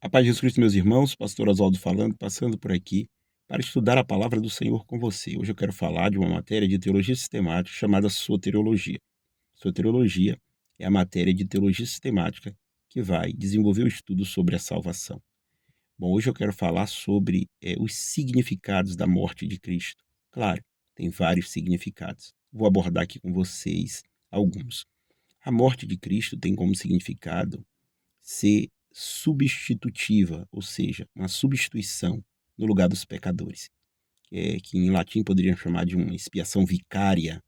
A paz de Jesus Cristo, meus irmãos, pastor Oswaldo falando, passando por aqui para estudar a palavra do Senhor com você. Hoje eu quero falar de uma matéria de teologia sistemática chamada soteriologia. Soteriologia é a matéria de teologia sistemática que vai desenvolver o estudo sobre a salvação. Bom, hoje eu quero falar sobre os significados da morte de Cristo. Claro, tem vários significados. Vou abordar aqui com vocês alguns. A morte de Cristo tem como significado ser substitutiva, ou seja, uma substituição no lugar dos pecadores, que em latim poderiam chamar de uma expiação vicária,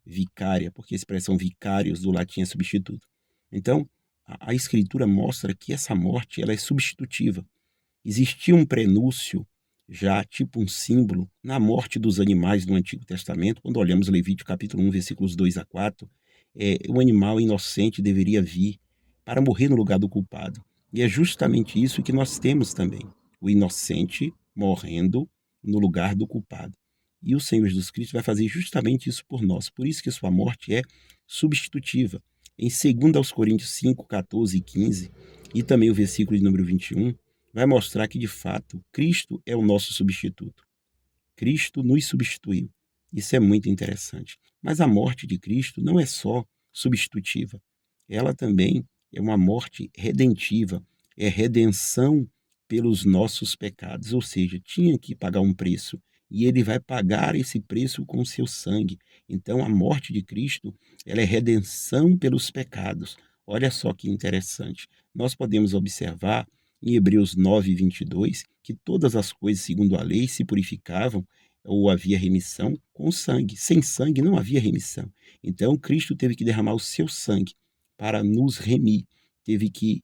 porque a expressão vicários do latim é substituto. Então, a Escritura mostra que essa morte ela é substitutiva. Existia um prenúncio, já tipo um símbolo, na morte dos animais no Antigo Testamento, quando olhamos Levítico capítulo 1, versículos 2 a 4, o animal inocente deveria vir para morrer no lugar do culpado. E é justamente isso que nós temos também, o inocente morrendo no lugar do culpado. E o Senhor Jesus Cristo vai fazer justamente isso por nós. Por isso que sua morte é substitutiva. Em 2 Coríntios 5, 14 e 15, e também o versículo de número 21, vai mostrar que, de fato, Cristo é o nosso substituto. Cristo nos substituiu. Isso é muito interessante. Mas a morte de Cristo não é só substitutiva. Ela também é uma morte redentiva, é redenção pelos nossos pecados, ou seja, tinha que pagar um preço e ele vai pagar esse preço com o seu sangue. Então a morte de Cristo, ela é redenção pelos pecados. Olha só que interessante. Nós podemos observar em Hebreus 9, 22, que todas as coisas segundo a lei se purificavam ou havia remissão com o sangue. Sem sangue não havia remissão. Então Cristo teve que derramar o seu sangue para nos remir, teve que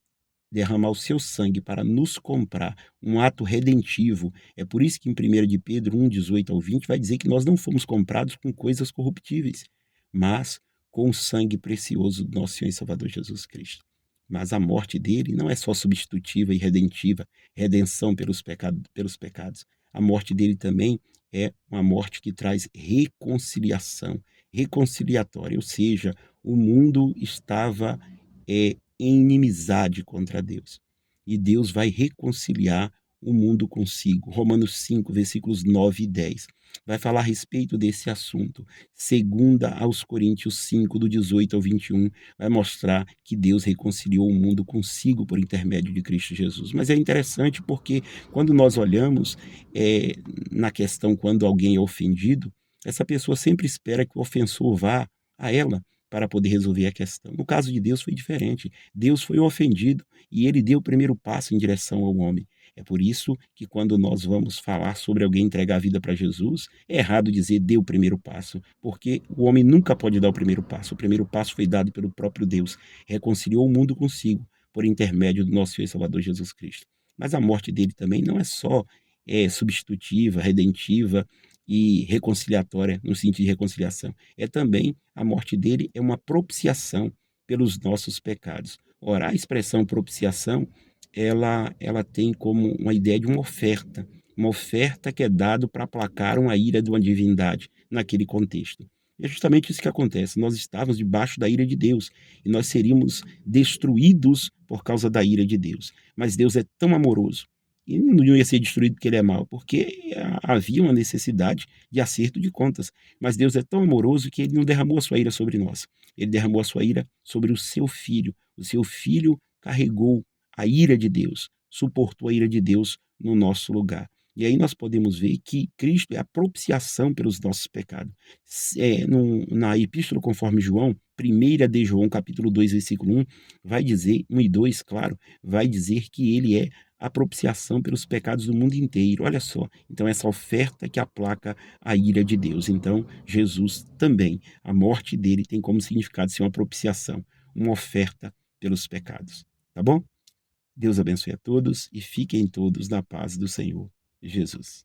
derramar o seu sangue para nos comprar, um ato redentivo. É por isso que em 1 de Pedro 1, 18 ao 20 vai dizer que nós não fomos comprados com coisas corruptíveis, mas com o sangue precioso do nosso Senhor e Salvador Jesus Cristo. Mas a morte dele não é só substitutiva e redentiva, redenção pelos pecados. A morte dele também é uma morte que traz reconciliação, reconciliatória, ou seja, o mundo estava em inimizade contra Deus. E Deus vai reconciliar o mundo consigo. Romanos 5, versículos 9 e 10. Vai falar a respeito desse assunto. Segunda aos Coríntios 5, do 18 ao 21, vai mostrar que Deus reconciliou o mundo consigo por intermédio de Cristo Jesus. Mas é interessante porque quando nós olhamos é, na questão quando alguém é ofendido, essa pessoa sempre espera que o ofensor vá a ela para poder resolver a questão. No caso de Deus foi diferente. Deus foi ofendido e ele deu o primeiro passo em direção ao homem. É por isso que quando nós vamos falar sobre alguém entregar a vida para Jesus, é errado dizer dê o primeiro passo, porque o homem nunca pode dar o primeiro passo. O primeiro passo foi dado pelo próprio Deus. Reconciliou o mundo consigo por intermédio do nosso Senhor e Salvador Jesus Cristo. Mas a morte dele também não é só substitutiva, redentiva e reconciliatória, no sentido de reconciliação. É também, a morte dele é uma propiciação pelos nossos pecados. Ora, a expressão propiciação, ela tem como uma ideia de uma oferta que é dada para aplacar uma ira de uma divindade naquele contexto. É justamente isso que acontece. Nós estávamos debaixo da ira de Deus e nós seríamos destruídos por causa da ira de Deus. Mas Deus é tão amoroso e não ia ser destruído porque ele é mau, porque havia uma necessidade de acerto de contas. Mas Deus é tão amoroso que ele não derramou a sua ira sobre nós. Ele derramou a sua ira sobre o seu filho. O seu filho carregou a ira de Deus, suportou a ira de Deus no nosso lugar. E aí nós podemos ver que Cristo é a propiciação pelos nossos pecados. Na Epístola conforme João, 1 de João, capítulo 2, versículo 1, vai dizer, 1 e 2, claro, vai dizer que ele é a propiciação pelos pecados do mundo inteiro. Olha só, então essa oferta que aplaca a ira de Deus. Então, Jesus também, a morte dele tem como significado ser uma propiciação, uma oferta pelos pecados. Tá bom? Deus abençoe a todos e fiquem todos na paz do Senhor Jesus.